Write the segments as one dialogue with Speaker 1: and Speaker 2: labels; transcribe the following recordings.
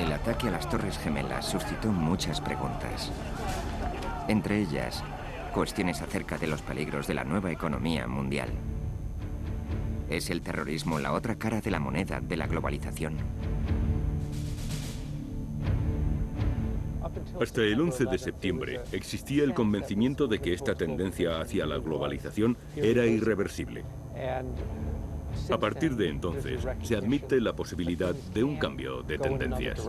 Speaker 1: El ataque a las Torres Gemelas suscitó muchas preguntas. Entre ellas, cuestiones acerca de los peligros de la nueva economía mundial. ¿Es el terrorismo la otra cara de la moneda de la globalización?
Speaker 2: Hasta el 11 de septiembre existía el convencimiento de que esta tendencia hacia la globalización era irreversible. A partir de entonces, se admite la posibilidad de un cambio de tendencias.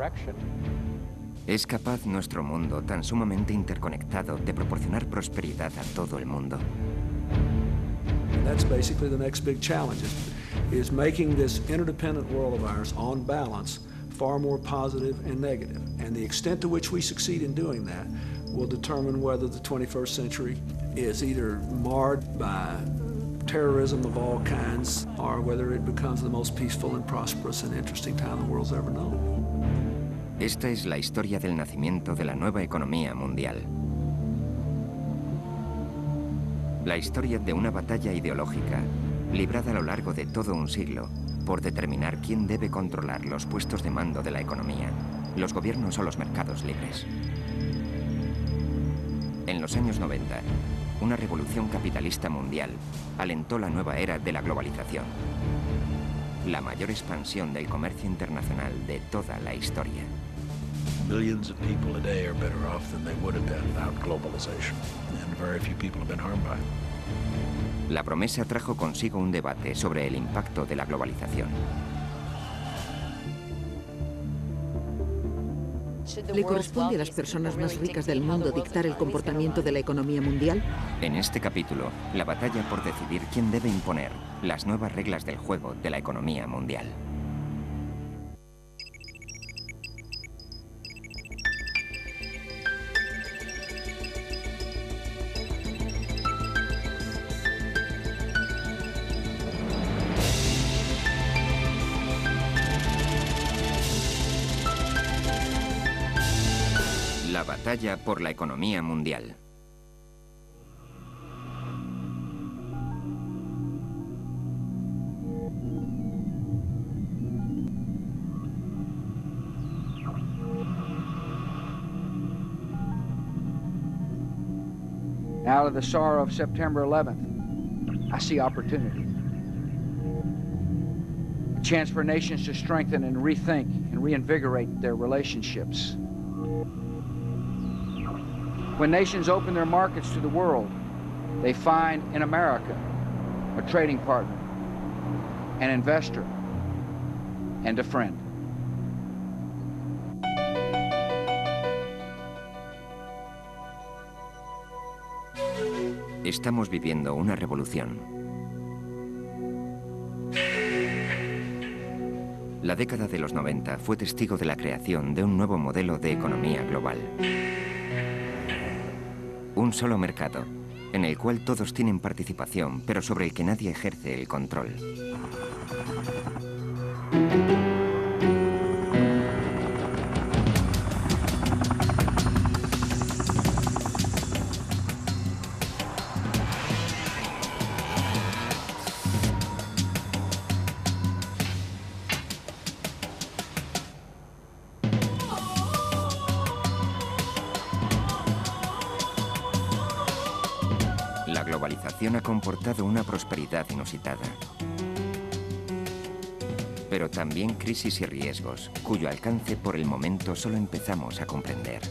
Speaker 1: ¿Es capaz nuestro mundo tan sumamente interconectado de proporcionar prosperidad a todo el mundo?
Speaker 3: That's basically the next big challenge, is making this interdependent world of ours, on balance, far more positive and negative. And the extent to which we succeed in doing that will determine whether the 21st century is either marred by terrorism of all kinds, or whether it becomes the most peaceful and prosperous and interesting time the world's ever known.
Speaker 1: Esta es la historia del nacimiento de la nueva economía mundial. La historia de una batalla ideológica, librada a lo largo de todo un siglo, por determinar quién debe controlar los puestos de mando de la economía, los gobiernos o los mercados libres. En los años 90, una revolución capitalista mundial alentó la nueva era de la globalización, la mayor expansión del comercio internacional de toda la historia.
Speaker 4: Millions of people a day are better off than they would have been without globalization, and very few people have been harmed by it.
Speaker 1: La promesa trajo consigo un debate sobre el impacto de la globalización.
Speaker 5: ¿Le corresponde a las personas más ricas del mundo dictar el comportamiento de la economía mundial?
Speaker 1: En este capítulo, la batalla por decidir quién debe imponer las nuevas reglas del juego de la economía mundial. La batalla por la economía mundial.
Speaker 6: Out of the sorrow of September 11th, I see opportunity. A chance for nations to strengthen and rethink and reinvigorate their relationships. When nations open their markets to the world, they find in America a trading partner, an investor, and a friend.
Speaker 1: Estamos viviendo una revolución. La década de los 90 fue testigo de la creación de un nuevo modelo de economía global. Un solo mercado, en el cual todos tienen participación, pero sobre el que nadie ejerce el control. La globalización ha comportado una prosperidad inusitada, pero también crisis y riesgos, cuyo alcance por el momento solo empezamos a comprender.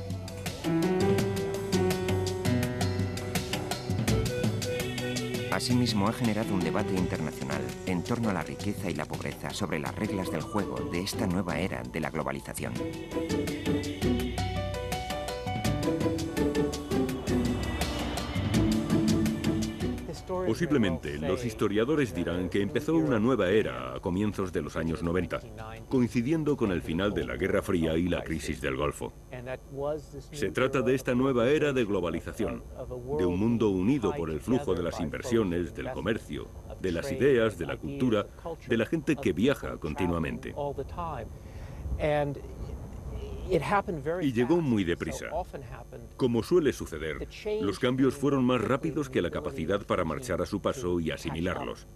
Speaker 1: Asimismo, ha generado un debate internacional en torno a la riqueza y la pobreza sobre las reglas del juego de esta nueva era de la globalización.
Speaker 2: Posiblemente, los historiadores dirán que empezó una nueva era a comienzos de los años 90, coincidiendo con el final de la Guerra Fría y la crisis del Golfo. Se trata de esta nueva era de globalización, de un mundo unido por el flujo de las inversiones, del comercio, de las ideas, de la cultura, de la gente que viaja continuamente. Y llegó muy deprisa. Como suele suceder, los cambios fueron más rápidos que la capacidad para marchar a su paso y asimilarlos.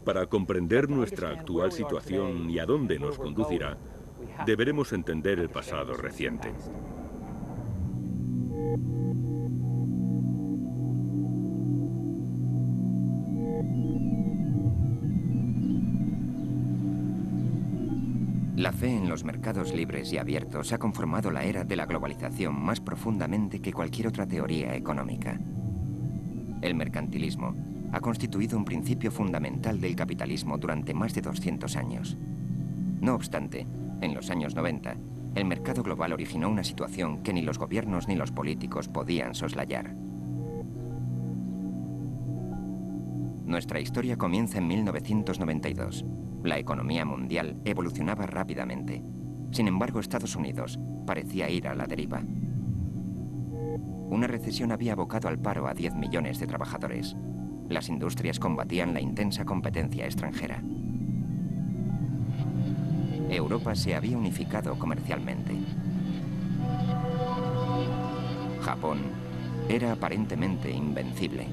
Speaker 2: Para comprender nuestra actual situación y a dónde nos conducirá, Deberemos entender el pasado reciente.
Speaker 1: La fe en los mercados libres y abiertos ha conformado la era de la globalización más profundamente que cualquier otra teoría económica. El mercantilismo ha constituido un principio fundamental del capitalismo durante más de 200 años. No obstante, en los años 90, el mercado global originó una situación que ni los gobiernos ni los políticos podían soslayar. Nuestra historia comienza en 1992. La economía mundial evolucionaba rápidamente. Sin embargo, Estados Unidos parecía ir a la deriva. Una recesión había abocado al paro a 10 millones de trabajadores. Las industrias combatían la intensa competencia extranjera. Europa se había unificado comercialmente. Japón era aparentemente invencible.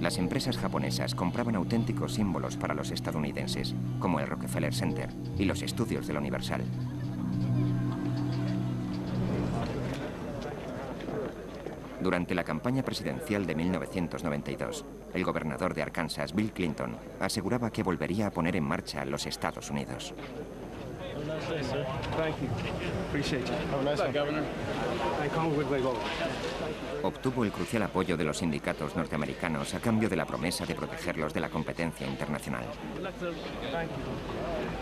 Speaker 1: Las empresas japonesas compraban auténticos símbolos para los estadounidenses, como el Rockefeller Center y los estudios de la Universal. Durante la campaña presidencial de 1992, el gobernador de Arkansas, Bill Clinton, aseguraba que volvería a poner en marcha los Estados Unidos. Obtuvo el crucial apoyo de los sindicatos norteamericanos a cambio de la promesa de protegerlos de la competencia internacional.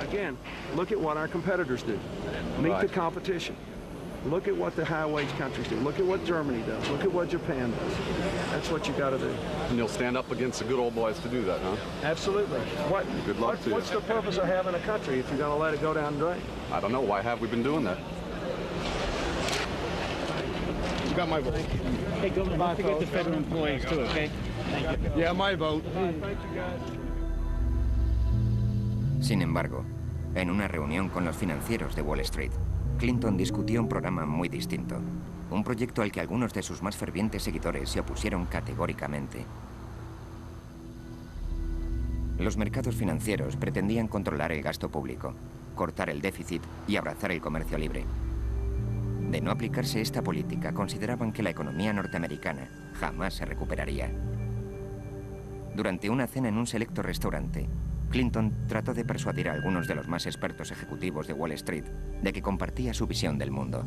Speaker 3: Again, look at what our competitors do. Meet the competition. Look at what the high-wage countries do. Look at what Germany does. Look at what Japan does. That's what you got to do.
Speaker 7: And you'll stand up against the good old boys to do that, huh?
Speaker 3: Absolutely.
Speaker 7: Good luck to you.
Speaker 3: What's the purpose of having a country if you're going to let it go down the drain?
Speaker 7: I don't know. Why have we been doing that? You got my vote.
Speaker 8: Hey, Governor, don't forget the federal employees, too, okay? Thank you.
Speaker 7: Yeah, my vote.
Speaker 3: Thank you, guys.
Speaker 1: Sin embargo, en una reunión con los financieros de Wall Street, Clinton discutió un programa muy distinto, un proyecto al que algunos de sus más fervientes seguidores se opusieron categóricamente. Los mercados financieros pretendían controlar el gasto público, cortar el déficit y abrazar el comercio libre. De no aplicarse esta política, consideraban que la economía norteamericana jamás se recuperaría. Durante una cena en un selecto restaurante, Clinton trató de persuadir a algunos de los más expertos ejecutivos de Wall Street de que compartía su visión del mundo.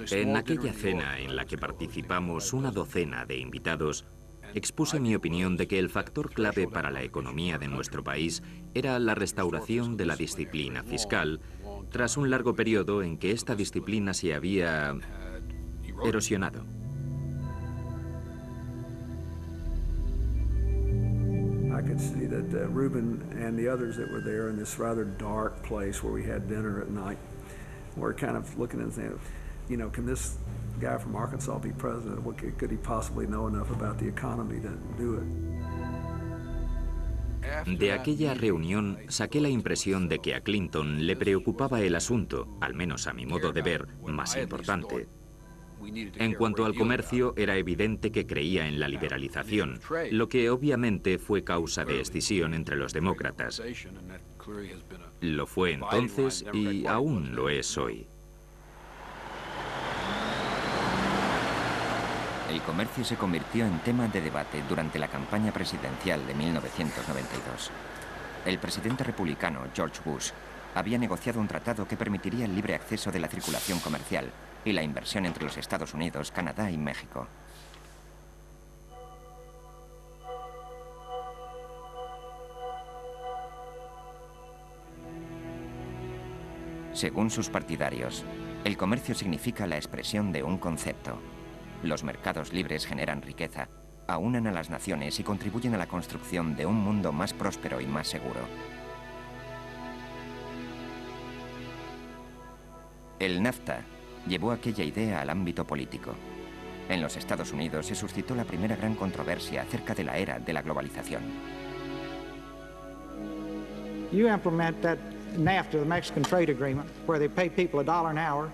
Speaker 9: En aquella cena en la que participamos una docena de invitados, expuse mi opinión de que el factor clave para la economía de nuestro país era la restauración de la disciplina fiscal, tras un largo periodo en que esta disciplina se había erosionado.
Speaker 3: I could see that Reuben and the others that were there in this rather dark place where we had dinner at night were kind of looking and saying, you know, can this guy from Arkansas be president? What could he possibly know enough about the economy to do it?
Speaker 9: De aquella reunión saqué la impresión de que a Clinton le preocupaba el asunto, al menos a mi modo de ver, más importante. En cuanto al comercio, era evidente que creía en la liberalización, lo que obviamente fue causa de escisión entre los demócratas. Lo fue entonces y aún lo es hoy.
Speaker 1: El comercio se convirtió en tema de debate durante la campaña presidencial de 1992. El presidente republicano George Bush había negociado un tratado que permitiría el libre acceso de la circulación comercial y la inversión entre los Estados Unidos, Canadá y México. Según sus partidarios, el comercio significa la expresión de un concepto. Los mercados libres generan riqueza, aunan a las naciones y contribuyen a la construcción de un mundo más próspero y más seguro. El NAFTA llevó aquella idea al ámbito político. En los Estados Unidos se suscitó la primera gran controversia acerca de la era de la globalización.
Speaker 10: You implement that NAFTA, the Mexican Trade Agreement, where they pay people $1 an hour,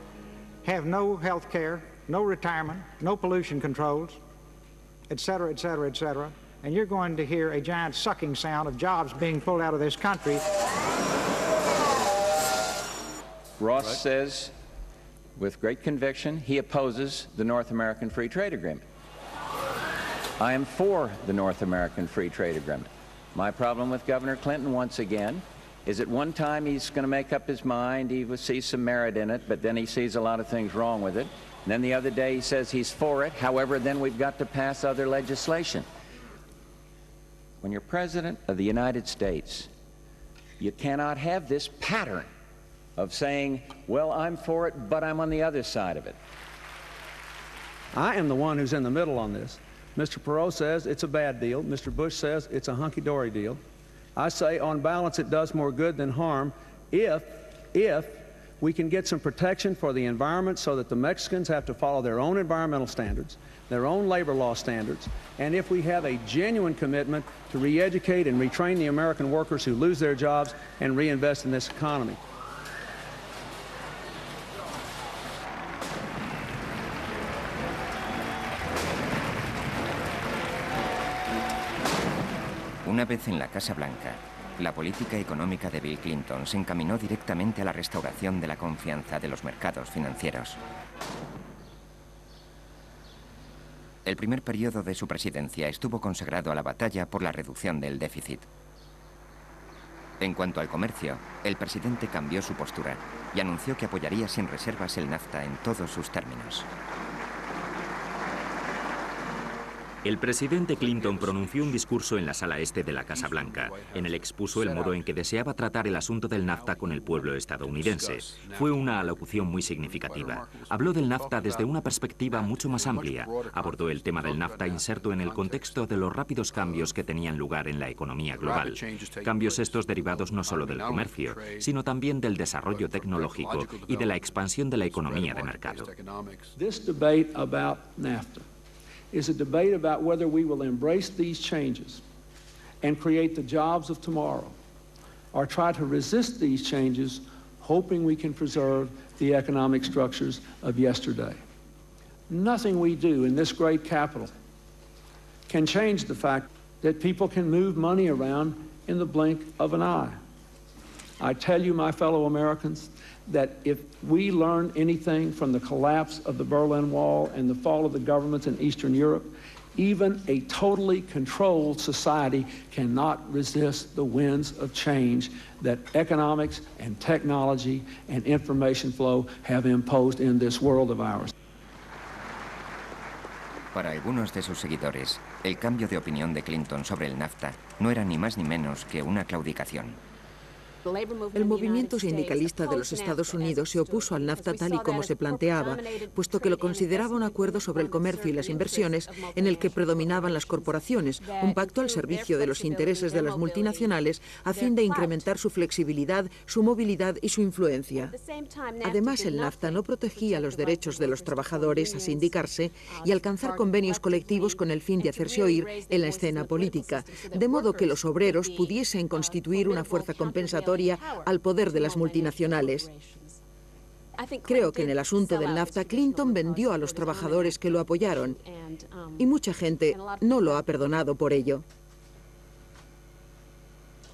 Speaker 10: have no health care, no retirement, no pollution controls, et cetera, et cetera, et cetera. And you're going to hear a giant sucking sound of jobs being pulled out of this country.
Speaker 6: Ross says, with great conviction, he opposes the North American Free Trade Agreement. I am for the North American Free Trade Agreement. My problem with Governor Clinton, once again, is at one time he's going to make up his mind, he sees some merit in it, but then he sees a lot of things wrong with it. And then the other day he says he's for it, however, then we've got to pass other legislation. When you're President of the United States, you cannot have this pattern of saying, well, I'm for it, but I'm on the other side of it.
Speaker 3: I am the one who's in the middle on this. Mr. Perot says it's a bad deal. Mr. Bush says it's a hunky-dory deal. I say, on balance, it does more good than harm if we can get some protection for the environment so that the Mexicans have to follow their own environmental standards, their own labor law standards, and if we have a genuine commitment to re-educate and retrain the American workers who lose their jobs and reinvest in this economy.
Speaker 1: Una vez en la Casa Blanca, la política económica de Bill Clinton se encaminó directamente a la restauración de la confianza de los mercados financieros. El primer periodo de su presidencia estuvo consagrado a la batalla por la reducción del déficit. En cuanto al comercio, el presidente cambió su postura y anunció que apoyaría sin reservas el NAFTA en todos sus términos.
Speaker 9: El presidente Clinton pronunció un discurso en la sala este de la Casa Blanca. En el expuso el modo en que deseaba tratar el asunto del NAFTA con el pueblo estadounidense. Fue una alocución muy significativa. Habló del NAFTA desde una perspectiva mucho más amplia. Abordó el tema del NAFTA inserto en el contexto de los rápidos cambios que tenían lugar en la economía global. Cambios estos derivados no solo del comercio, sino también del desarrollo tecnológico y de la expansión de la economía de mercado.
Speaker 3: Is a debate about whether we will embrace these changes and create the jobs of tomorrow, or try to resist these changes, hoping we can preserve the economic structures of yesterday. Nothing we do in this great capital can change the fact that people can move money around in the blink of an eye. I tell you, my fellow Americans, that if we learn anything from the collapse of the Berlin Wall and the fall of the governments in Eastern Europe, even a totally controlled society cannot resist the winds of change that economics and technology and information flow have imposed in this world of ours.
Speaker 1: Para algunos de sus seguidores, el cambio de opinión de Clinton sobre el NAFTA no era ni más ni menos que una claudicación.
Speaker 5: El movimiento sindicalista de los Estados Unidos se opuso al NAFTA tal y como se planteaba, puesto que lo consideraba un acuerdo sobre el comercio y las inversiones en el que predominaban las corporaciones, un pacto al servicio de los intereses de las multinacionales a fin de incrementar su flexibilidad, su movilidad y su influencia. Además, el NAFTA no protegía los derechos de los trabajadores a sindicarse y alcanzar convenios colectivos con el fin de hacerse oír en la escena política, de modo que los obreros pudiesen constituir una fuerza compensatoria al poder de las multinacionales. Creo que en el asunto del NAFTA, Clinton vendió a los trabajadores que lo apoyaron y mucha gente no lo ha perdonado por ello.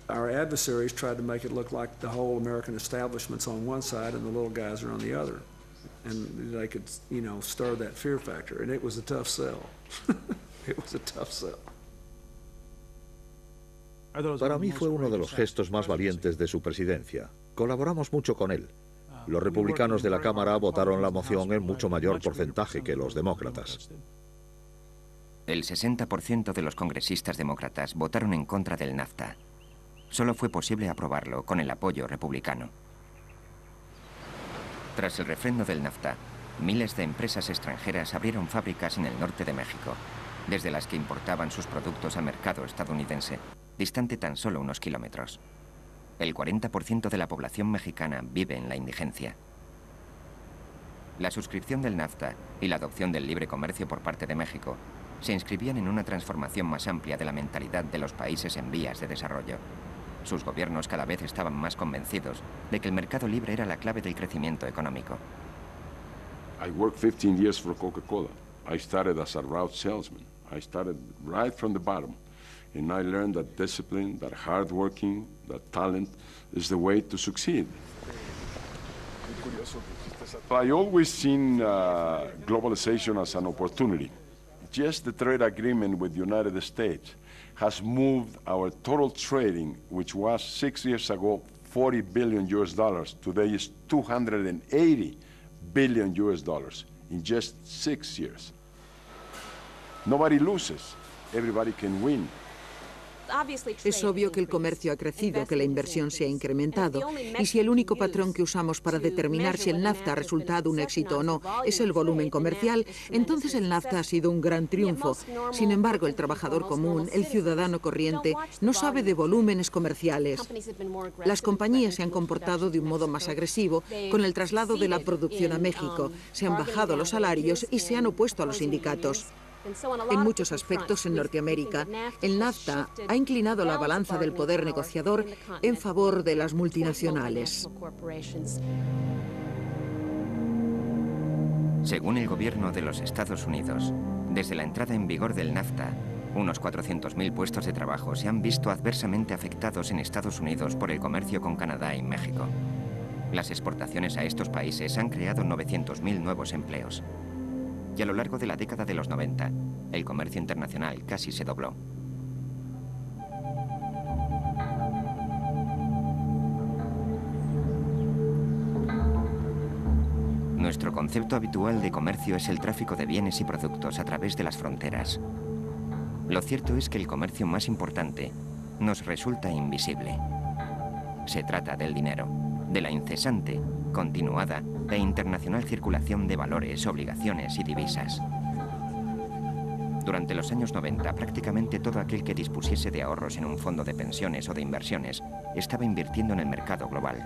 Speaker 3: Our adversaries tried to make it look like the whole American establishment's on one side and the little guys are on the other. And they could, stir that fear factor. And it was a tough sell. It was a tough sell.
Speaker 11: Para mí fue uno de los gestos más valientes de su presidencia. Colaboramos mucho con él. Los republicanos de la Cámara votaron la moción en mucho mayor porcentaje que los demócratas.
Speaker 1: El 60% de los congresistas demócratas votaron en contra del NAFTA. Solo fue posible aprobarlo con el apoyo republicano. Tras el refrendo del NAFTA, miles de empresas extranjeras abrieron fábricas en el norte de México, desde las que importaban sus productos al mercado estadounidense, distante tan solo unos kilómetros. El 40% de la población mexicana vive en la indigencia. La suscripción del NAFTA y la adopción del libre comercio por parte de México se inscribían en una transformación más amplia de la mentalidad de los países en vías de desarrollo. Sus gobiernos cada vez estaban más convencidos de que el mercado libre era la clave del crecimiento económico.
Speaker 12: I worked 15 years for Coca-Cola. I started as a route salesman. I started right from the bottom, and I learned that discipline, that hard working, that talent is the way to succeed. I always seen globalization as an opportunity. Just the trade agreement with the United States has moved our total trading, which was 6 years ago, $40 billion US. Today is $280 billion US in just 6 years. Nobody loses. Everybody can win.
Speaker 5: Es obvio que el comercio ha crecido, que la inversión se ha incrementado, y si el único patrón que usamos para determinar si el NAFTA ha resultado un éxito o no es el volumen comercial, entonces el NAFTA ha sido un gran triunfo. Sin embargo, el trabajador común, el ciudadano corriente, no sabe de volúmenes comerciales. Las compañías se han comportado de un modo más agresivo con el traslado de la producción a México, se han bajado los salarios y se han opuesto a los sindicatos. En muchos aspectos en Norteamérica, el NAFTA ha inclinado la balanza del poder negociador en favor de las multinacionales.
Speaker 1: Según el gobierno de los Estados Unidos, desde la entrada en vigor del NAFTA, unos 400.000 puestos de trabajo se han visto adversamente afectados en Estados Unidos por el comercio con Canadá y México. Las exportaciones a estos países han creado 900.000 nuevos empleos. Y a lo largo de la década de los 90, el comercio internacional casi se dobló. Nuestro concepto habitual de comercio es el tráfico de bienes y productos a través de las fronteras. Lo cierto es que el comercio más importante nos resulta invisible. Se trata del dinero, de la incesante, continuada e internacional circulación de valores, obligaciones y divisas. Durante los años 90, prácticamente todo aquel que dispusiese de ahorros en un fondo de pensiones o de inversiones estaba invirtiendo en el mercado global.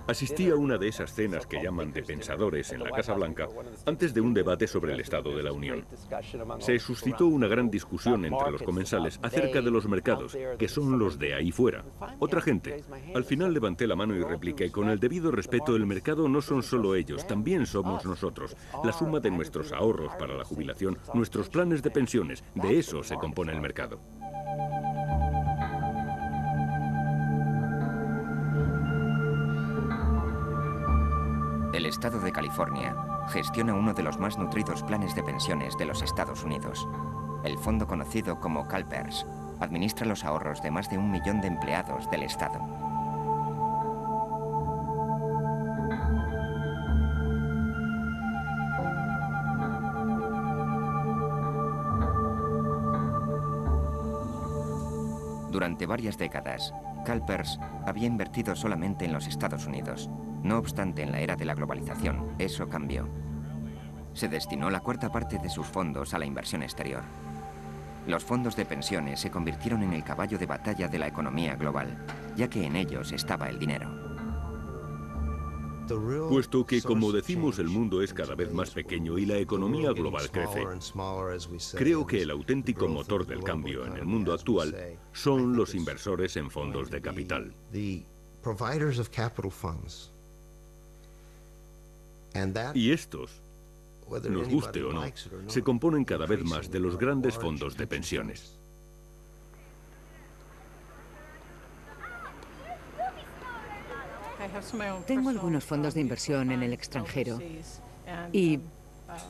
Speaker 2: Asistí a una de esas cenas que llaman de pensadores en la Casa Blanca antes de un debate sobre el Estado de la Unión. Se suscitó una gran discusión entre los comensales acerca de los mercados, que son los de ahí fuera. Otra gente. Al final levanté la mano y repliqué, con el debido respeto, el mercado no son solo ellos, también somos nosotros. La suma de nuestros ahorros para la jubilación, nuestros planes de pensiones, de eso se compone el mercado.
Speaker 1: El estado de California gestiona uno de los más nutridos planes de pensiones de los Estados Unidos. El fondo conocido como CalPERS administra los ahorros de más de 1 millón de empleados del estado. Durante varias décadas, CalPERS había invertido solamente en los Estados Unidos. No obstante, en la era de la globalización, eso cambió. Se destinó la cuarta parte de sus fondos a la inversión exterior. Los fondos de pensiones se convirtieron en el caballo de batalla de la economía global, ya que en ellos estaba el dinero.
Speaker 2: Puesto que, como decimos, el mundo es cada vez más pequeño y la economía global crece, creo que el auténtico motor del cambio en el mundo actual son los inversores en fondos de capital. Y estos, nos guste o no, se componen cada vez más de los grandes fondos de pensiones.
Speaker 13: Tengo algunos fondos de inversión en el extranjero y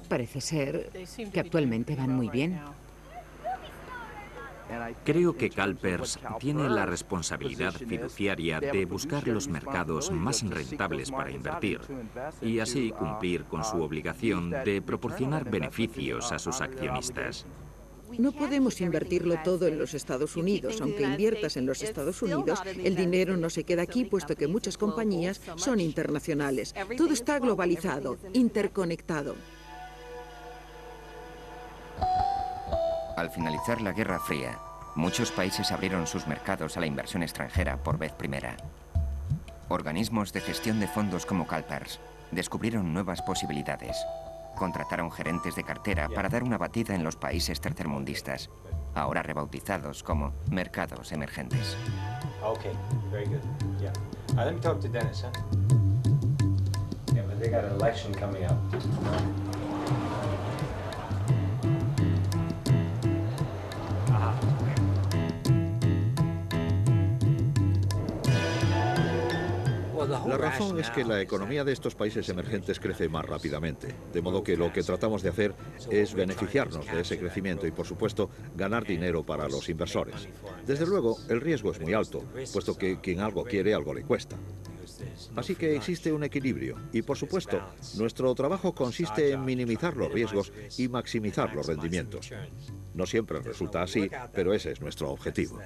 Speaker 13: parece ser que actualmente van muy bien.
Speaker 9: Creo que CalPERS tiene la responsabilidad fiduciaria de buscar los mercados más rentables para invertir y así cumplir con su obligación de proporcionar beneficios a sus accionistas.
Speaker 5: No podemos invertirlo todo en los Estados Unidos. Aunque inviertas en los Estados Unidos, el dinero no se queda aquí, puesto que muchas compañías son internacionales. Todo está globalizado, interconectado.
Speaker 1: Al finalizar la Guerra Fría, muchos países abrieron sus mercados a la inversión extranjera por vez primera. Organismos de gestión de fondos como CalPERS descubrieron nuevas posibilidades. Contrataron gerentes de cartera para dar una batida en los países tercermundistas ahora rebautizados como mercados emergentes.
Speaker 14: Okay, very good. Yeah. Let me talk to Dennis, huh? Yeah, but they got an election coming up.
Speaker 11: La razón es que la economía de estos países emergentes crece más rápidamente, de modo que lo que tratamos de hacer es beneficiarnos de ese crecimiento y, por supuesto, ganar dinero para los inversores. Desde luego, el riesgo es muy alto, puesto que quien algo quiere, algo le cuesta. Así que existe un equilibrio y, por supuesto, nuestro trabajo consiste en minimizar los riesgos y maximizar los rendimientos. No siempre resulta así, pero ese es nuestro objetivo.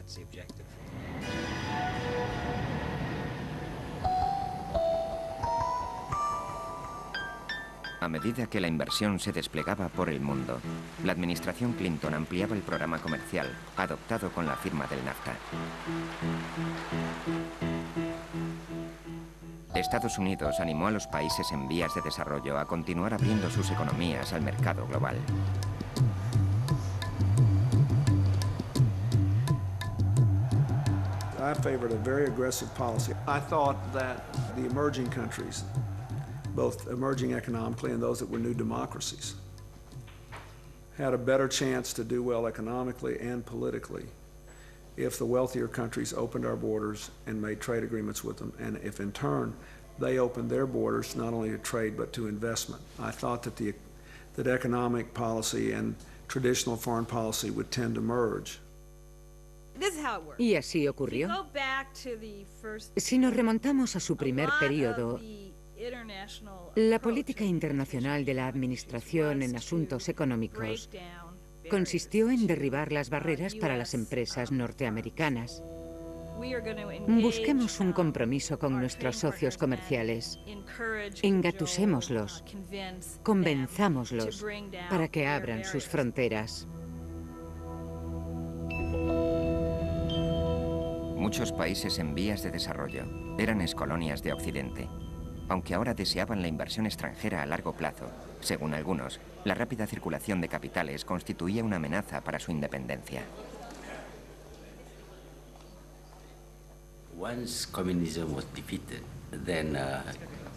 Speaker 1: A medida que la inversión se desplegaba por el mundo, la administración Clinton ampliaba el programa comercial adoptado con la firma del NAFTA. Estados Unidos animó a los países en vías de desarrollo a continuar abriendo sus economías al mercado global.
Speaker 3: I favored a very aggressive policy. I thought that the emerging countries, both emerging economically and those that were new democracies, had a better chance to do well economically and politically if the wealthier countries opened our borders and made trade agreements with them, and if in turn they opened their borders not only to trade but to investment. I thought that economic policy and traditional foreign policy would tend to merge.
Speaker 13: Y así ocurrió. Si nos remontamos a su primer periodo, la política internacional de la Administración en asuntos económicos consistió en derribar las barreras para las empresas norteamericanas. Busquemos un compromiso con nuestros socios comerciales. Engatusémoslos, convenzámoslos para que abran sus fronteras.
Speaker 1: Muchos países en vías de desarrollo eran excolonias de Occidente, aunque ahora deseaban la inversión extranjera a largo plazo. Según algunos, la rápida circulación de capitales constituía una amenaza para su independencia.
Speaker 15: Once communism was defeated, then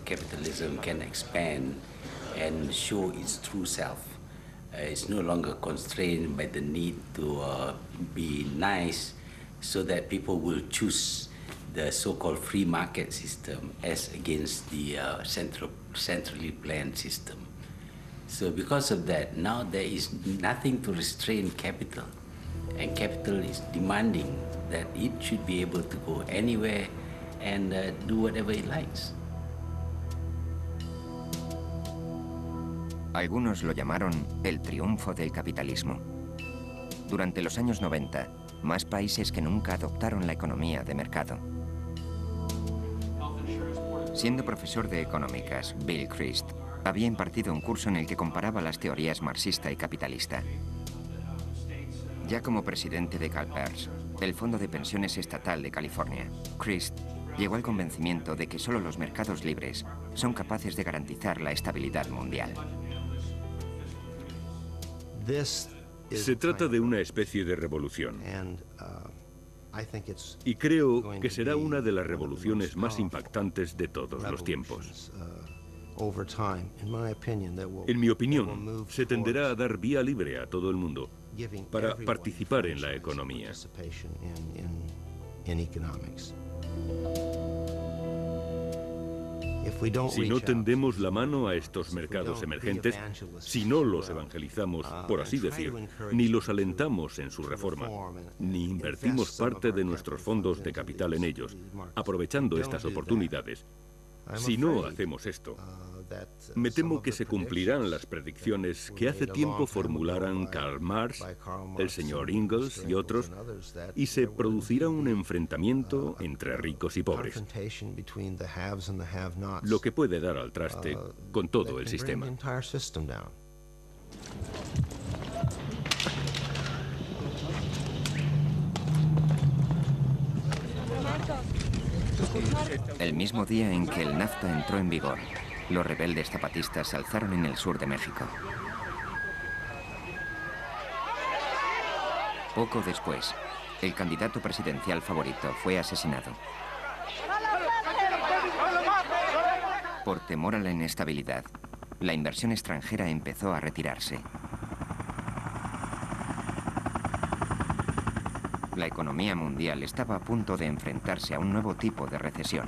Speaker 15: capitalism can expand and show its true self. It's no longer constrained by the need to be nice, so that people will choose the so-called free market system as against the centrally planned system. So because of that, now there is nothing to restrain capital, and capital is demanding that it should be able to go anywhere and do whatever it likes.
Speaker 1: Algunos lo llamaron el triunfo del capitalismo. Durante los años 90, más países que nunca adoptaron la economía de mercado. Siendo profesor de económicas, Bill Christ había impartido un curso en el que comparaba las teorías marxista y capitalista. Ya como presidente de CalPERS, el Fondo de Pensiones Estatal de California, Christ llegó al convencimiento de que solo los mercados libres son capaces de garantizar la estabilidad mundial.
Speaker 2: Se trata de una especie de revolución. Y creo que será una de las revoluciones más impactantes de todos los tiempos. En mi opinión, se tenderá a dar vía libre a todo el mundo para participar en la economía. Si no tendemos la mano a estos mercados emergentes, si no los evangelizamos, por así decir, ni los alentamos en su reforma, ni invertimos parte de nuestros fondos de capital en ellos, aprovechando estas oportunidades, si no hacemos esto, me temo que se cumplirán las predicciones que hace tiempo formularan Karl Marx, el señor Engels y otros, y se producirá un enfrentamiento entre ricos y pobres, lo que puede dar al traste con todo el sistema.
Speaker 1: El mismo día en que el NAFTA entró en vigor, los rebeldes zapatistas se alzaron en el sur de México. Poco después, el candidato presidencial favorito fue asesinado. Por temor a la inestabilidad, la inversión extranjera empezó a retirarse. La economía mundial estaba a punto de enfrentarse a un nuevo tipo de recesión.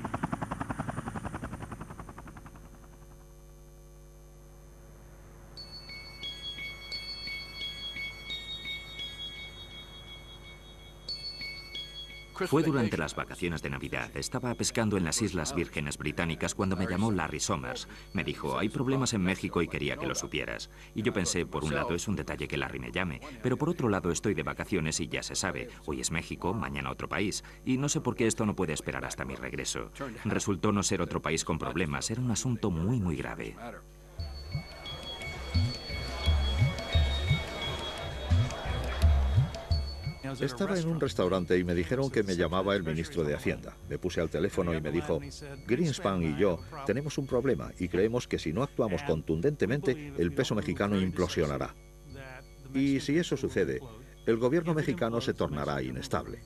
Speaker 9: Fue durante las vacaciones de Navidad. Estaba pescando en las Islas Vírgenes Británicas cuando me llamó Larry Summers. Me dijo, hay problemas en México y quería que lo supieras. Y yo pensé, por un lado es un detalle que Larry me llame, pero por otro lado estoy de vacaciones y ya se sabe. Hoy es México, mañana otro país. Y no sé por qué esto no puede esperar hasta mi regreso. Resultó no ser otro país con problemas, era un asunto muy grave.
Speaker 11: Estaba en un restaurante y me dijeron que me llamaba el ministro de Hacienda. Me puse al teléfono y me dijo, Greenspan y yo tenemos un problema y creemos que si no actuamos contundentemente, el peso mexicano implosionará. Y si eso sucede, el gobierno mexicano se tornará inestable.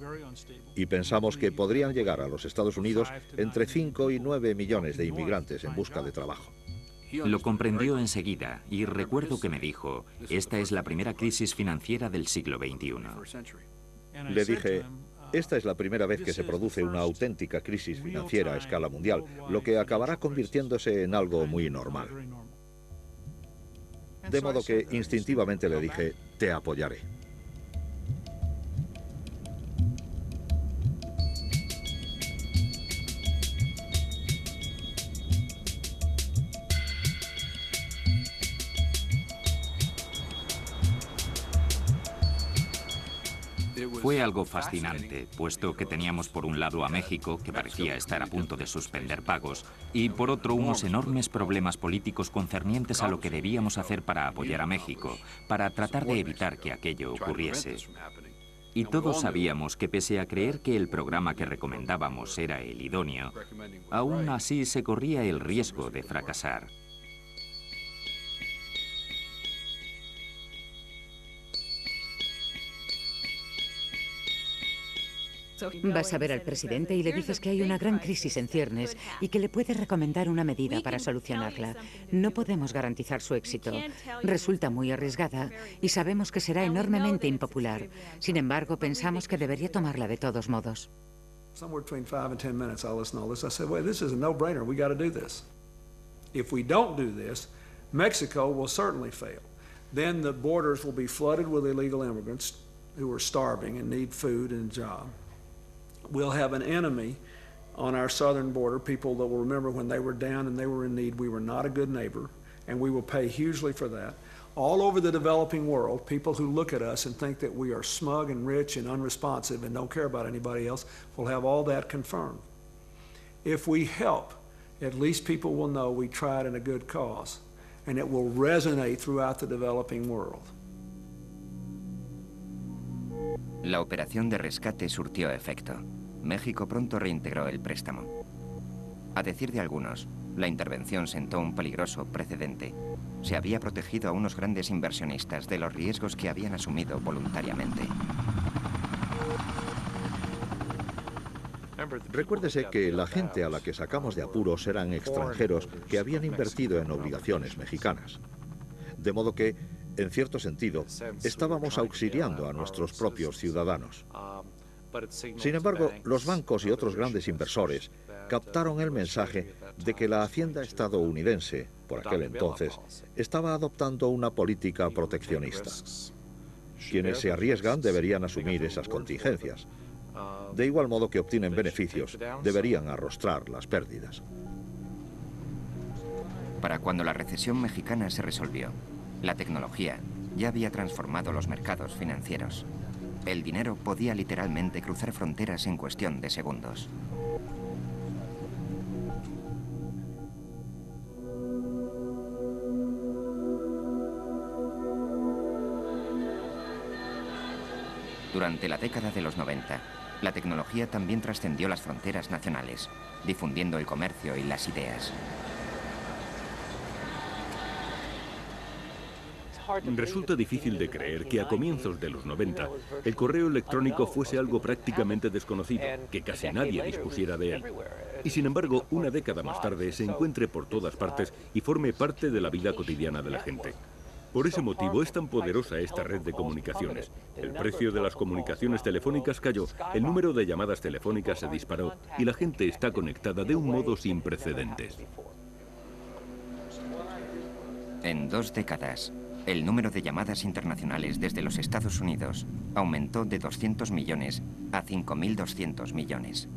Speaker 11: Y pensamos que podrían llegar a los Estados Unidos entre 5 y 9 millones de inmigrantes en busca de trabajo.
Speaker 9: Lo comprendió enseguida y recuerdo que me dijo, esta es la primera crisis financiera del siglo XXI.
Speaker 11: Le dije, esta es la primera vez que se produce una auténtica crisis financiera a escala mundial, lo que acabará convirtiéndose en algo muy normal. De modo que instintivamente le dije, te apoyaré.
Speaker 9: Fue algo fascinante, puesto que teníamos por un lado a México, que parecía estar a punto de suspender pagos, y por otro unos enormes problemas políticos concernientes a lo que debíamos hacer para apoyar a México, para tratar de evitar que aquello ocurriese. Y todos sabíamos que pese a creer que el programa que recomendábamos era el idóneo, aún así se corría el riesgo de fracasar.
Speaker 13: Vas a ver al presidente y le dices que hay una gran crisis en ciernes y que le puedes recomendar una medida para solucionarla. No podemos garantizar su éxito. Resulta muy arriesgada y sabemos que será enormemente impopular. Sin embargo, pensamos que debería tomarla de todos modos.
Speaker 3: Somewhere between 5 and 10 minutes, I'll listen to all this. I said, well, this is a no-brainer. We got to do this. If we don't do this, Mexico will certainly fail. Then the borders will be flooded with illegal immigrants who are starving and need food and a job. We'll have an enemy on our southern border, people that will remember when they were down and they were in need, we were not a good neighbor, and we will pay hugely for that. All over the developing world, people who look at us and think that we are smug and rich and unresponsive and don't care about anybody else will have all that confirmed. If we help, at least people will know we tried in a good cause, and it will resonate throughout the developing world.
Speaker 1: La operación de rescate surtió efecto. México pronto reintegró el préstamo. A decir de algunos, la intervención sentó un peligroso precedente. Se había protegido a unos grandes inversionistas de los riesgos que habían asumido voluntariamente.
Speaker 11: Recuérdese que la gente a la que sacamos de apuros eran extranjeros que habían invertido en obligaciones mexicanas. De modo que, en cierto sentido, estábamos auxiliando a nuestros propios ciudadanos. Sin embargo, los bancos y otros grandes inversores captaron el mensaje de que la Hacienda estadounidense, por aquel entonces, estaba adoptando una política proteccionista. Quienes se arriesgan deberían asumir esas contingencias. De igual modo que obtienen beneficios, deberían arrostrar las pérdidas.
Speaker 1: Para cuando la recesión mexicana se resolvió, la tecnología ya había transformado los mercados financieros. El dinero podía literalmente cruzar fronteras en cuestión de segundos. Durante la década de los 90, la tecnología también trascendió las fronteras nacionales, difundiendo el comercio y las ideas.
Speaker 2: Resulta difícil de creer que a comienzos de los 90 el correo electrónico fuese algo prácticamente desconocido, que casi nadie dispusiera de él. Y sin embargo, una década más tarde se encuentre por todas partes y forme parte de la vida cotidiana de la gente. Por ese motivo es tan poderosa esta red de comunicaciones. El precio de las comunicaciones telefónicas cayó, el número de llamadas telefónicas se disparó y la gente está conectada de un modo sin precedentes.
Speaker 1: En 2 décadas, el número de llamadas internacionales desde los Estados Unidos aumentó de 200 millones a 5.200 millones.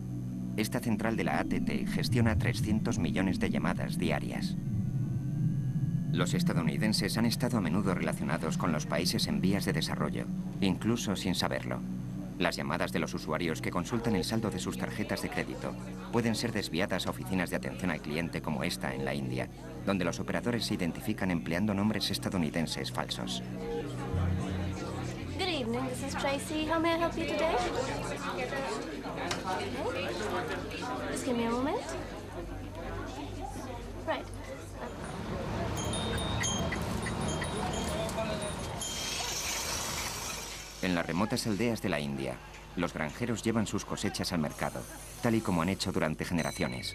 Speaker 1: Esta central de la AT&T gestiona 300 millones de llamadas diarias. Los estadounidenses han estado a menudo relacionados con los países en vías de desarrollo, incluso sin saberlo. Las llamadas de los usuarios que consultan el saldo de sus tarjetas de crédito pueden ser desviadas a oficinas de atención al cliente como esta en la India, donde los operadores se identifican empleando nombres estadounidenses falsos.
Speaker 16: Good evening, this is Tracy. How may I help you today? Okay. Just give me a moment. Right.
Speaker 1: En las remotas aldeas de la India, los granjeros llevan sus cosechas al mercado, tal y como han hecho durante generaciones.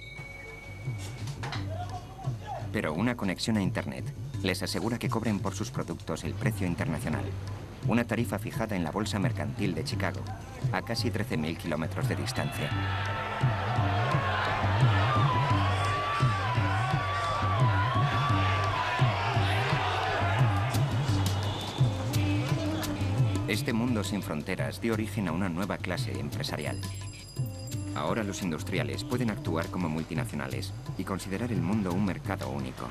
Speaker 1: Pero una conexión a Internet les asegura que cobren por sus productos el precio internacional, una tarifa fijada en la Bolsa Mercantil de Chicago, a casi 13.000 kilómetros de distancia. Este mundo sin fronteras dio origen a una nueva clase empresarial. Ahora los industriales pueden actuar como multinacionales y considerar el mundo un mercado único.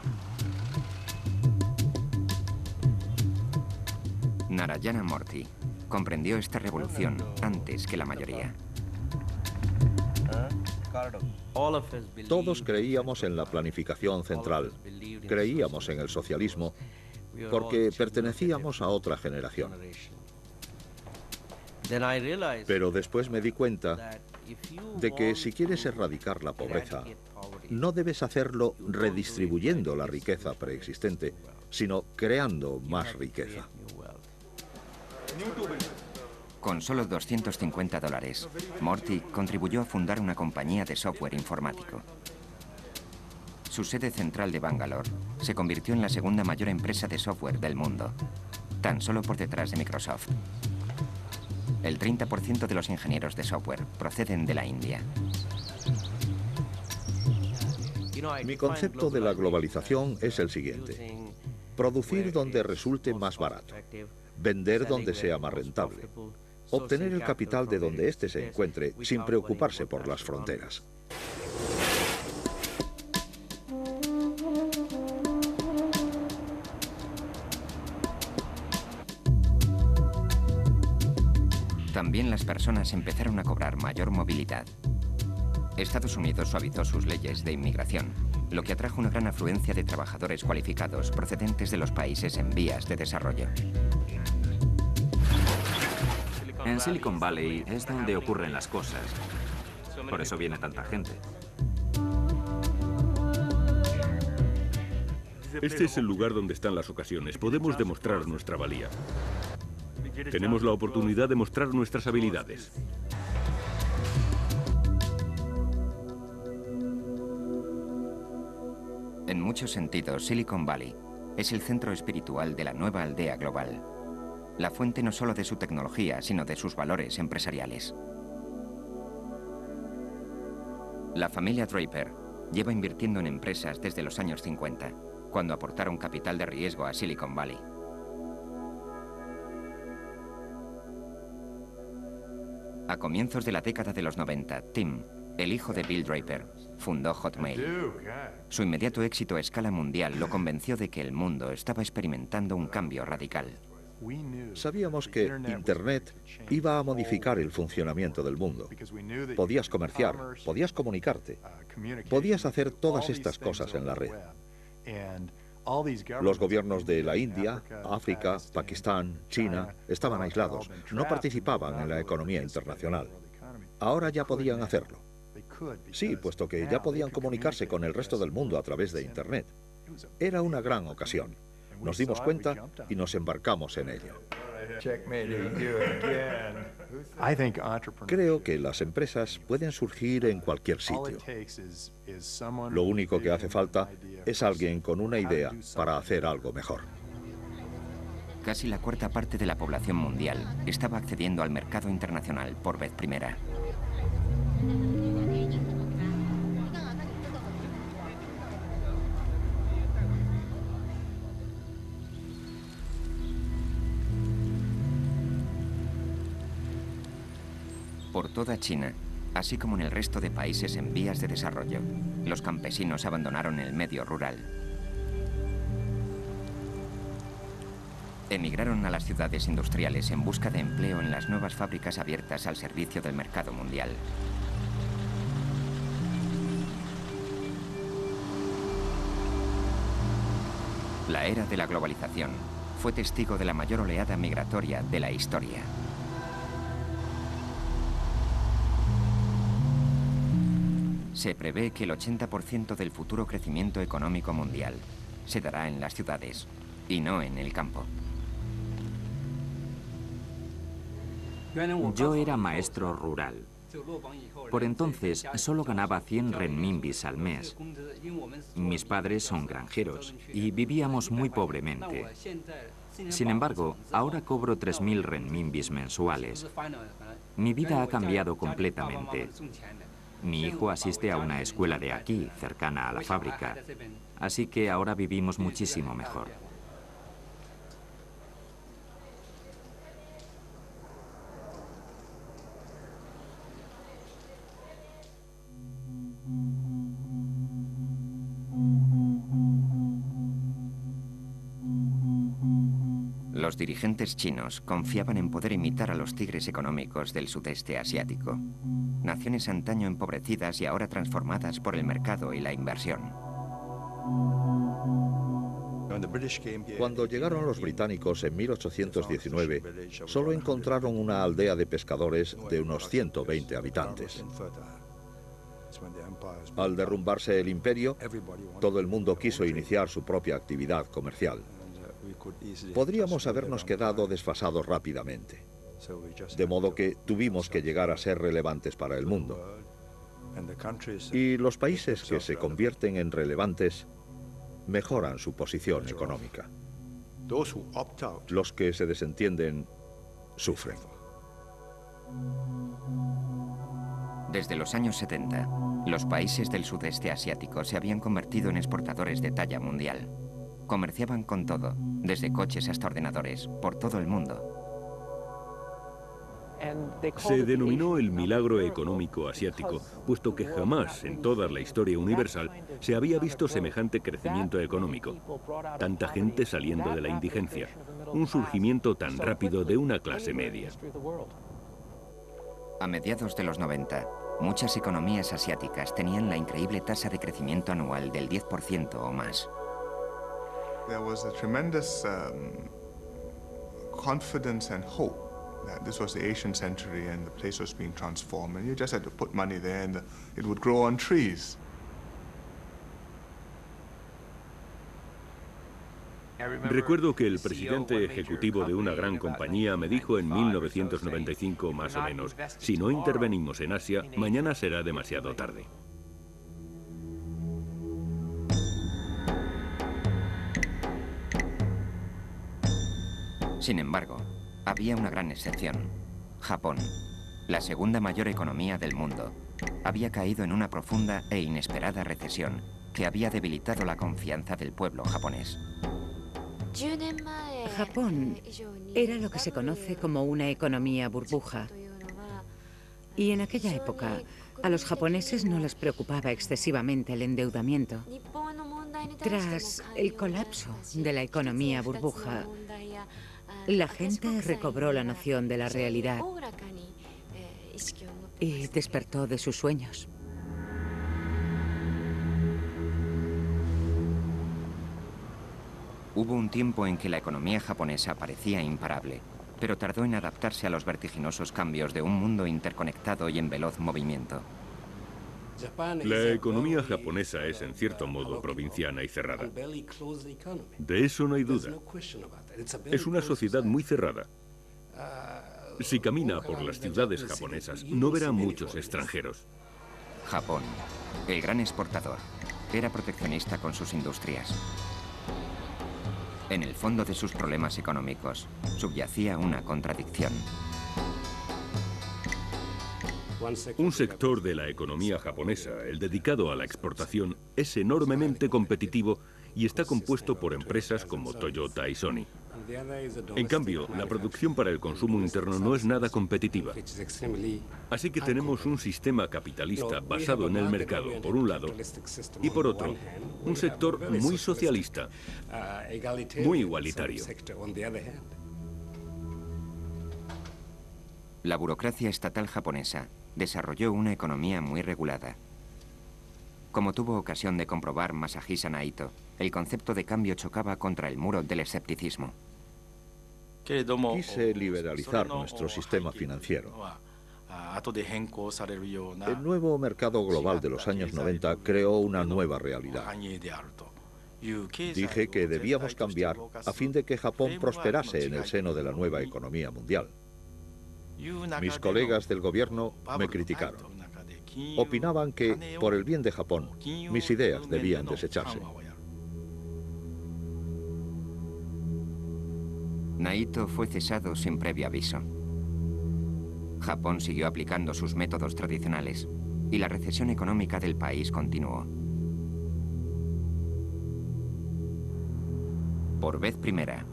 Speaker 1: Narayana Murthy comprendió esta revolución antes que la mayoría.
Speaker 11: Todos creíamos en la planificación central, creíamos en el socialismo, porque pertenecíamos a otra generación. Pero después me di cuenta de que si quieres erradicar la pobreza, no debes hacerlo redistribuyendo la riqueza preexistente, sino creando más riqueza.
Speaker 1: Con solo $250, Murthy contribuyó a fundar una compañía de software informático. Su sede central de Bangalore se convirtió en la segunda mayor empresa de software del mundo, tan solo por detrás de Microsoft. El 30% de los ingenieros de software proceden de la India.
Speaker 11: Mi concepto de la globalización es el siguiente: producir donde resulte más barato, vender donde sea más rentable, obtener el capital de donde éste se encuentre sin preocuparse por las fronteras.
Speaker 1: También las personas empezaron a cobrar mayor movilidad. Estados Unidos suavizó sus leyes de inmigración, lo que atrajo una gran afluencia de trabajadores cualificados procedentes de los países en vías de desarrollo.
Speaker 9: En Silicon Valley es donde ocurren las cosas. Por eso viene tanta gente.
Speaker 2: Este es el lugar donde están las ocasiones. Podemos demostrar nuestra valía. Tenemos la oportunidad de mostrar nuestras habilidades.
Speaker 1: En muchos sentidos, Silicon Valley es el centro espiritual de la nueva aldea global. La fuente no solo de su tecnología, sino de sus valores empresariales. La familia Draper lleva invirtiendo en empresas desde los años 50, cuando aportaron capital de riesgo a Silicon Valley. A comienzos de la década de los 90, Tim, el hijo de Bill Draper, fundó Hotmail. Su inmediato éxito a escala mundial lo convenció de que el mundo estaba experimentando un cambio radical.
Speaker 11: Sabíamos que Internet iba a modificar el funcionamiento del mundo. Podías comerciar, podías comunicarte, podías hacer todas estas cosas en la red. Los gobiernos de la India, África, Pakistán, China estaban aislados, no participaban en la economía internacional. Ahora ya podían hacerlo. Sí, puesto que ya podían comunicarse con el resto del mundo a través de Internet. Era una gran ocasión. Nos dimos cuenta y nos embarcamos en ello. Creo que las empresas pueden surgir en cualquier sitio. Lo único que hace falta es alguien con una idea para hacer algo mejor.
Speaker 1: Casi la cuarta parte de la población mundial estaba accediendo al mercado internacional por vez primera. Por toda China, así como en el resto de países en vías de desarrollo, los campesinos abandonaron el medio rural. Emigraron a las ciudades industriales en busca de empleo en las nuevas fábricas abiertas al servicio del mercado mundial. La era de la globalización fue testigo de la mayor oleada migratoria de la historia. Se prevé que el 80% del futuro crecimiento económico mundial se dará en las ciudades y no en el campo.
Speaker 9: Yo era maestro rural. Por entonces solo ganaba 100 renminbis al mes. Mis padres son granjeros y vivíamos muy pobremente. Sin embargo, ahora cobro 3.000 renminbis mensuales. Mi vida ha cambiado completamente. Mi hijo asiste a una escuela de aquí, cercana a la fábrica. Así que ahora vivimos muchísimo mejor.
Speaker 1: Los dirigentes chinos confiaban en poder imitar a los tigres económicos del sudeste asiático, naciones antaño empobrecidas y ahora transformadas por el mercado y la inversión.
Speaker 11: Cuando llegaron los británicos en 1819, solo encontraron una aldea de pescadores de unos 120 habitantes. Al derrumbarse el imperio, todo el mundo quiso iniciar su propia actividad comercial. Podríamos habernos quedado desfasados rápidamente, de modo que tuvimos que llegar a ser relevantes para el mundo. Y los países que se convierten en relevantes mejoran su posición económica. Los que se desentienden sufren.
Speaker 1: Desde los años 70, los países del sudeste asiático se habían convertido en exportadores de talla mundial. Comerciaban con todo, desde coches hasta ordenadores, por todo el mundo.
Speaker 2: Se denominó el milagro económico asiático, puesto que jamás en toda la historia universal se había visto semejante crecimiento económico. Tanta gente saliendo de la indigencia, un surgimiento tan rápido de una clase media.
Speaker 1: A mediados de los 90, muchas economías asiáticas tenían la increíble tasa de crecimiento anual del 10% o más.
Speaker 17: There was a tremendous confidence and hope that this was the Asian century and the place was being transformed, and you just had to put money there and it would grow on trees.
Speaker 2: Recuerdo que el presidente ejecutivo de una gran compañía me dijo en 1995 más o menos, si no intervenimos en Asia, mañana será demasiado tarde.
Speaker 1: Sin embargo, había una gran excepción. Japón, la segunda mayor economía del mundo, había caído en una profunda e inesperada recesión que había debilitado la confianza del pueblo japonés.
Speaker 13: Japón era lo que se conoce como una economía burbuja. Y en aquella época, a los japoneses no les preocupaba excesivamente el endeudamiento. Tras el colapso de la economía burbuja, la gente recobró la noción de la realidad y despertó de sus sueños.
Speaker 1: Hubo un tiempo en que la economía japonesa parecía imparable, pero tardó en adaptarse a los vertiginosos cambios de un mundo interconectado y en veloz movimiento.
Speaker 2: La economía japonesa es en cierto modo provinciana y cerrada. De eso no hay duda. Es una sociedad muy cerrada. Si camina por las ciudades japonesas, no verá muchos extranjeros.
Speaker 1: Japón, el gran exportador, era proteccionista con sus industrias. En el fondo de sus problemas económicos subyacía una contradicción.
Speaker 2: Un sector de la economía japonesa, el dedicado a la exportación, es enormemente competitivo y está compuesto por empresas como Toyota y Sony. En cambio, la producción para el consumo interno no es nada competitiva. Así que tenemos un sistema capitalista basado en el mercado, por un lado, y por otro, un sector muy socialista, muy igualitario.
Speaker 1: La burocracia estatal japonesa desarrolló una economía muy regulada. Como tuvo ocasión de comprobar Masahisa Naito, el concepto de cambio chocaba contra el muro del escepticismo.
Speaker 11: Quise liberalizar nuestro sistema financiero. El nuevo mercado global de los años 90 creó una nueva realidad. Dije que debíamos cambiar a fin de que Japón prosperase en el seno de la nueva economía mundial. Mis colegas del gobierno me criticaron. Opinaban que, por el bien de Japón, mis ideas debían desecharse.
Speaker 1: Naito fue cesado sin previo aviso. Japón siguió aplicando sus métodos tradicionales y la recesión económica del país continuó. Por vez primera,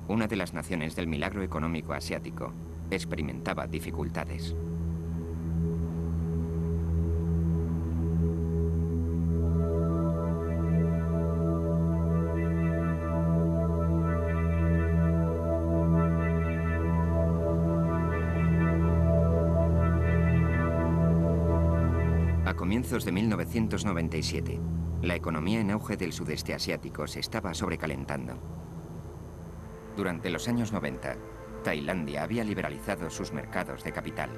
Speaker 1: una de las naciones del milagro económico asiático experimentaba dificultades. A comienzos de 1997, la economía en auge del sudeste asiático se estaba sobrecalentando. Durante los años 90, Tailandia había liberalizado sus mercados de capital.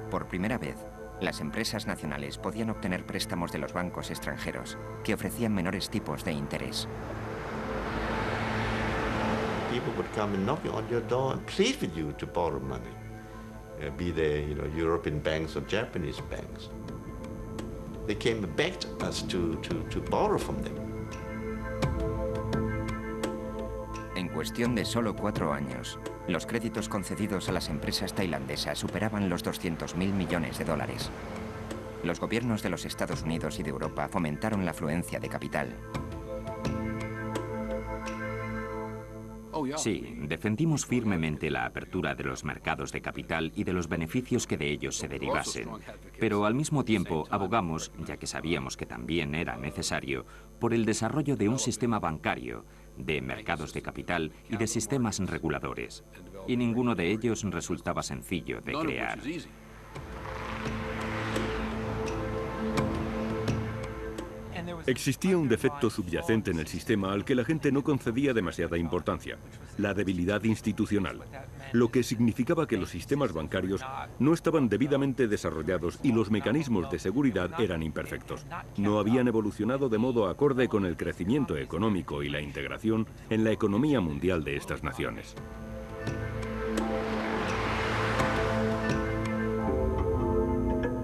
Speaker 1: Por primera vez, las empresas nacionales podían obtener préstamos de los bancos extranjeros, que ofrecían menores tipos de interés.
Speaker 18: People would come and knock on your door and plead with you to borrow money, be they, European banks or Japanese banks. They came and begged us to borrow from them.
Speaker 1: En cuestión de solo 4 años, los créditos concedidos a las empresas tailandesas superaban los 200.000 millones de dólares. Los gobiernos de los Estados Unidos y de Europa fomentaron la afluencia de capital.
Speaker 9: Sí, defendimos firmemente la apertura de los mercados de capital y de los beneficios que de ellos se derivasen. Pero al mismo tiempo abogamos, ya que sabíamos que también era necesario, por el desarrollo de un sistema bancario, de mercados de capital y de sistemas reguladores. Y ninguno de ellos resultaba sencillo de crear.
Speaker 2: Existía un defecto subyacente en el sistema al que la gente no concedía demasiada importancia: la debilidad institucional, lo que significaba que los sistemas bancarios no estaban debidamente desarrollados y los mecanismos de seguridad eran imperfectos. No habían evolucionado de modo acorde con el crecimiento económico y la integración en la economía mundial de estas naciones.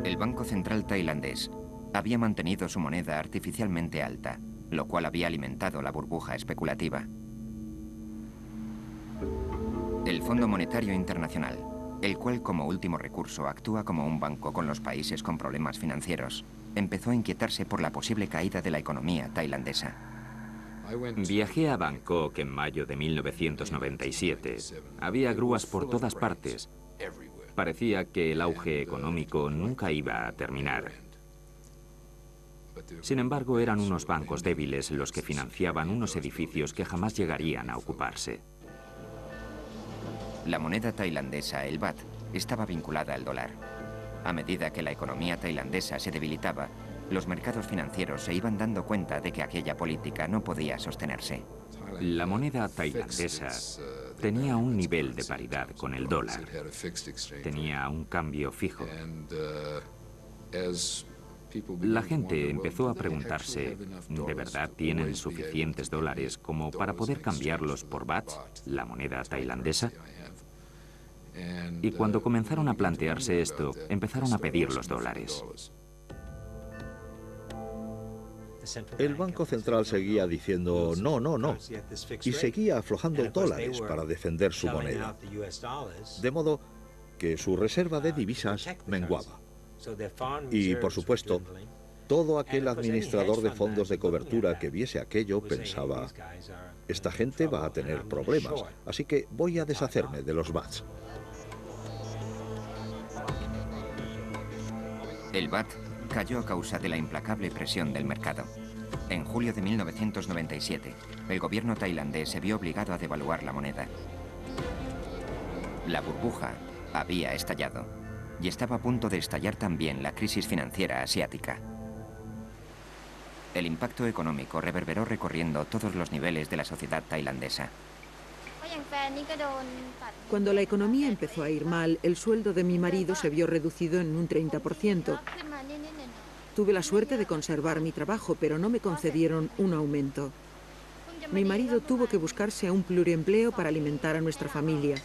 Speaker 1: El Banco Central tailandés había mantenido su moneda artificialmente alta, lo cual había alimentado la burbuja especulativa. El Fondo Monetario Internacional, el cual como último recurso actúa como un banco con los países con problemas financieros, empezó a inquietarse por la posible caída de la economía tailandesa.
Speaker 9: Viajé a Bangkok en mayo de 1997. Había grúas por todas partes. Parecía que el auge económico nunca iba a terminar. Sin embargo, eran unos bancos débiles los que financiaban unos edificios que jamás llegarían a ocuparse.
Speaker 1: La moneda tailandesa, el baht, estaba vinculada al dólar. A medida que la economía tailandesa se debilitaba, los mercados financieros se iban dando cuenta de que aquella política no podía sostenerse.
Speaker 9: La moneda tailandesa tenía un nivel de paridad con el dólar. Tenía un cambio fijo. La gente empezó a preguntarse, ¿de verdad tienen suficientes dólares como para poder cambiarlos por bahts, la moneda tailandesa? Y cuando comenzaron a plantearse esto, empezaron a pedir los dólares.
Speaker 11: El Banco Central seguía diciendo no, no, no, y seguía aflojando dólares para defender su moneda, de modo que su reserva de divisas menguaba. Y, por supuesto, todo aquel administrador de fondos de cobertura que viese aquello pensaba, esta gente va a tener problemas, así que voy a deshacerme de los bahts.
Speaker 1: El baht cayó a causa de la implacable presión del mercado. En julio de 1997, el gobierno tailandés se vio obligado a devaluar la moneda. La burbuja había estallado y estaba a punto de estallar también la crisis financiera asiática. El impacto económico reverberó recorriendo todos los niveles de la sociedad tailandesa.
Speaker 5: Cuando la economía empezó a ir mal, el sueldo de mi marido se vio reducido en un 30%. Tuve la suerte de conservar mi trabajo, pero no me concedieron un aumento. Mi marido tuvo que buscarse un pluriempleo para alimentar a nuestra familia.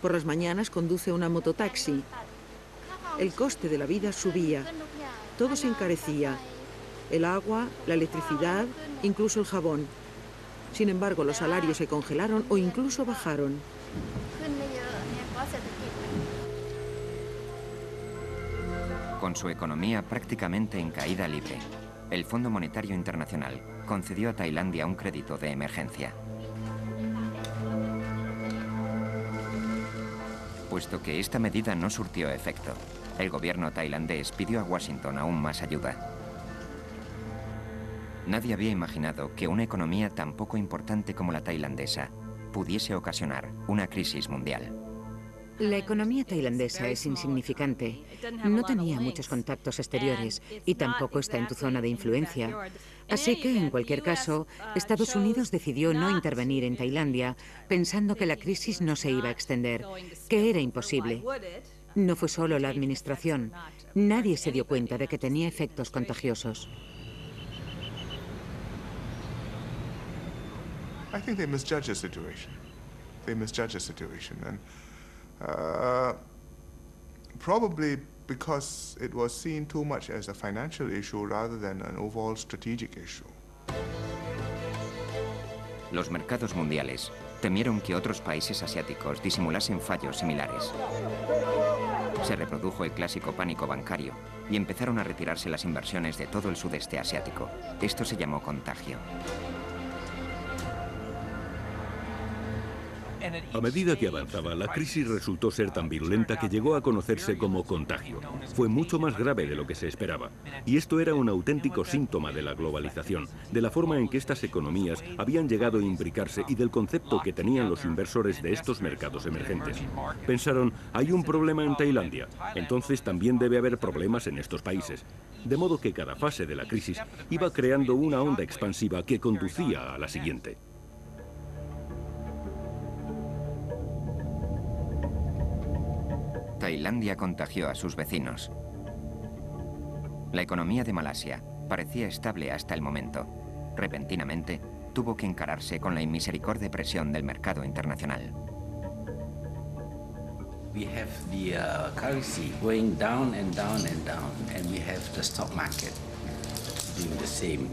Speaker 5: Por las mañanas conduce una mototaxi. El coste de la vida subía. Todo se encarecía. El agua, la electricidad, incluso el jabón. Sin embargo, los salarios se congelaron o incluso bajaron.
Speaker 1: Con su economía prácticamente en caída libre, el Fondo Monetario Internacional concedió a Tailandia un crédito de emergencia. Puesto que esta medida no surtió efecto, el gobierno tailandés pidió a Washington aún más ayuda. Nadie había imaginado que una economía tan poco importante como la tailandesa pudiese ocasionar una crisis mundial.
Speaker 13: La economía tailandesa es insignificante. No tenía muchos contactos exteriores y tampoco está en tu zona de influencia. Así que, en cualquier caso, Estados Unidos decidió no intervenir en Tailandia pensando que la crisis no se iba a extender, que era imposible. No fue solo la administración. Nadie se dio cuenta de que tenía efectos contagiosos.
Speaker 17: I think they misjudged the situation. They misjudged the situation, and probably because it was seen too much as a financial issue rather than an overall strategic issue.
Speaker 1: Los mercados mundiales temieron que otros países asiáticos disimulasen fallos similares. Se reprodujo el clásico pánico bancario y empezaron a retirarse las inversiones de todo el sudeste asiático. Esto se llamó contagio.
Speaker 2: A medida que avanzaba, la crisis resultó ser tan virulenta que llegó a conocerse como contagio. Fue mucho más grave de lo que se esperaba. Y esto era un auténtico síntoma de la globalización, de la forma en que estas economías habían llegado a imbricarse y del concepto que tenían los inversores de estos mercados emergentes. Pensaron, hay un problema en Tailandia, entonces también debe haber problemas en estos países. De modo que cada fase de la crisis iba creando una onda expansiva que conducía a la siguiente.
Speaker 1: Tailandia contagió a sus vecinos. La economía de Malasia parecía estable hasta el momento. Repentinamente, tuvo que encararse con la inmisericordia presión del mercado internacional.
Speaker 15: We have the currency going down and down and down, and we have the stock market doing the same.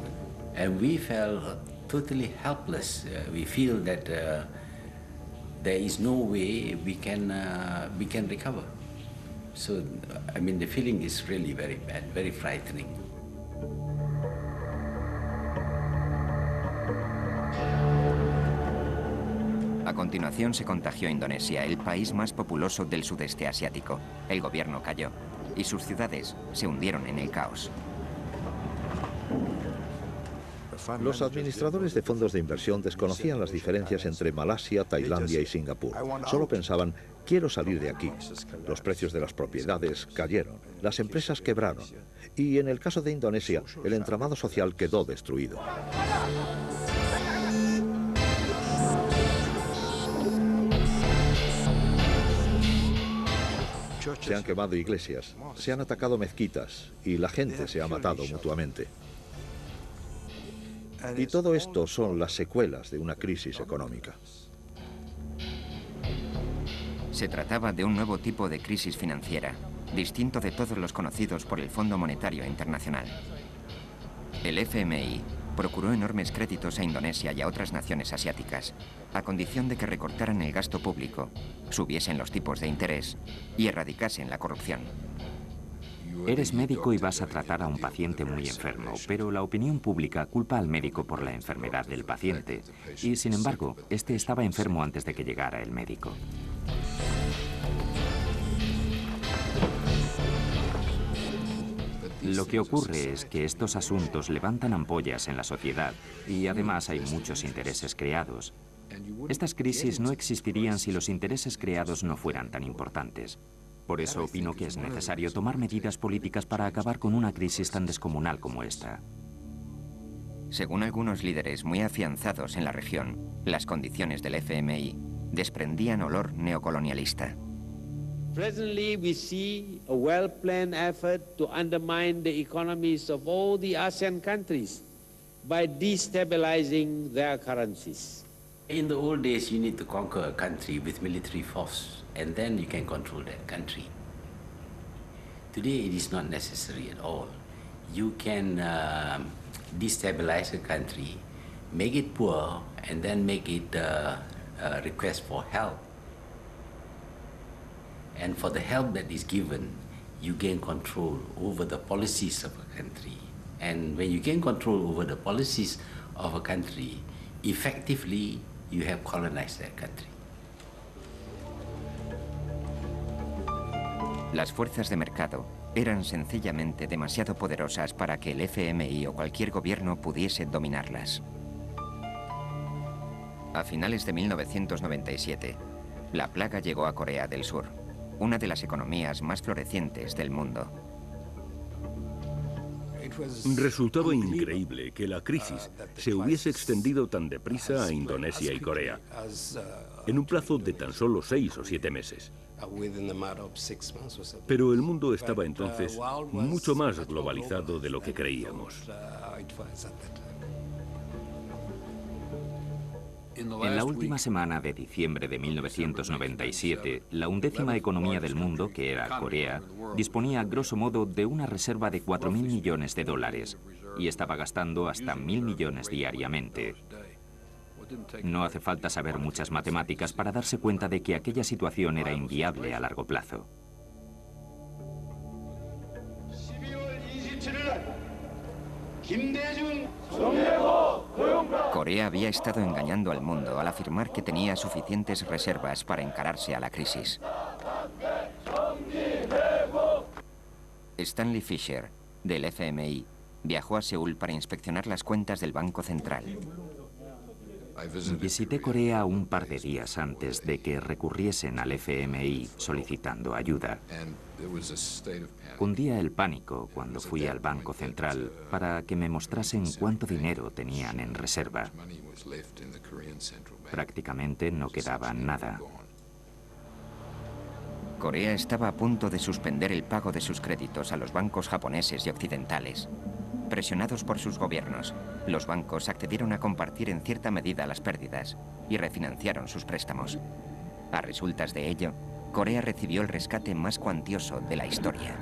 Speaker 15: And we felt totally helpless. We feel that there is no way we can recover. So, I mean, the feeling is really very bad, very frightening.
Speaker 1: A continuación se contagió Indonesia, el país más populoso del sudeste asiático. El gobierno cayó y sus ciudades se hundieron en el caos.
Speaker 11: Los administradores de fondos de inversión desconocían las diferencias entre Malasia, Tailandia y Singapur. Solo pensaban, quiero salir de aquí. Los precios de las propiedades cayeron, las empresas quebraron y en el caso de Indonesia, el entramado social quedó destruido. se han quemado iglesias, se han atacado mezquitas y la gente se ha matado mutuamente. Y todo esto son las secuelas de una crisis económica.
Speaker 1: Se trataba de un nuevo tipo de crisis financiera, distinto de todos los conocidos por el Fondo Monetario Internacional. El FMI procuró enormes créditos a Indonesia y a otras naciones asiáticas, a condición de que recortaran el gasto público, subiesen los tipos de interés y erradicasen la corrupción.
Speaker 9: Eres médico y vas a tratar a un paciente muy enfermo, pero la opinión pública culpa al médico por la enfermedad del paciente. Y, sin embargo, este estaba enfermo antes de que llegara el médico. Lo que ocurre es que estos asuntos levantan ampollas en la sociedad y además hay muchos intereses creados. Estas crisis no existirían si los intereses creados no fueran tan importantes. Por eso opino que es necesario tomar medidas políticas para acabar con una crisis tan descomunal como esta.
Speaker 1: Según algunos líderes muy afianzados en la región, las condiciones del FMI desprendían olor neocolonialista.
Speaker 19: Presently, we see a well-planned effort to undermine the economies of all the ASEAN countries by destabilizing their currencies.
Speaker 15: In the old days, you need to conquer a country with military force, and then you can control that country. Today, it is not necessary at all. You can destabilize a country, make it poor, and then make it request for help. And for the help that is given, you gain control over the policies of a country. And when you gain control over the policies of a country, effectively, you have colonized that country.
Speaker 1: Las fuerzas de mercado eran sencillamente demasiado poderosas para que el FMI o cualquier gobierno pudiese dominarlas. A finales de 1997, la plaga llegó a Corea del Sur, una de las economías más florecientes del mundo.
Speaker 2: Resultaba increíble que la crisis se hubiese extendido tan deprisa a Indonesia y Corea, en un plazo de tan solo 6 o 7 meses. Pero el mundo estaba entonces mucho más globalizado de lo que creíamos.
Speaker 9: En la última semana de diciembre de 1997, la 11ª economía del mundo, que era Corea, disponía grosso modo de una reserva de 4.000 millones de dólares y estaba gastando hasta 1.000 millones diariamente. No hace falta saber muchas matemáticas para darse cuenta de que aquella situación era inviable a largo plazo.
Speaker 1: Corea había estado engañando al mundo al afirmar que tenía suficientes reservas para encararse a la crisis. Stanley Fischer, del FMI, viajó a Seúl para inspeccionar las cuentas del Banco Central.
Speaker 9: Visité Corea un par de días antes de que recurriesen al FMI solicitando ayuda. Cundía el pánico cuando fui al Banco Central para que me mostrasen cuánto dinero tenían en reserva. Prácticamente no quedaba nada.
Speaker 1: Corea estaba a punto de suspender el pago de sus créditos a los bancos japoneses y occidentales. Presionados por sus gobiernos, los bancos accedieron a compartir en cierta medida las pérdidas y refinanciaron sus préstamos. A resultas de ello, Corea recibió el rescate más cuantioso de la historia.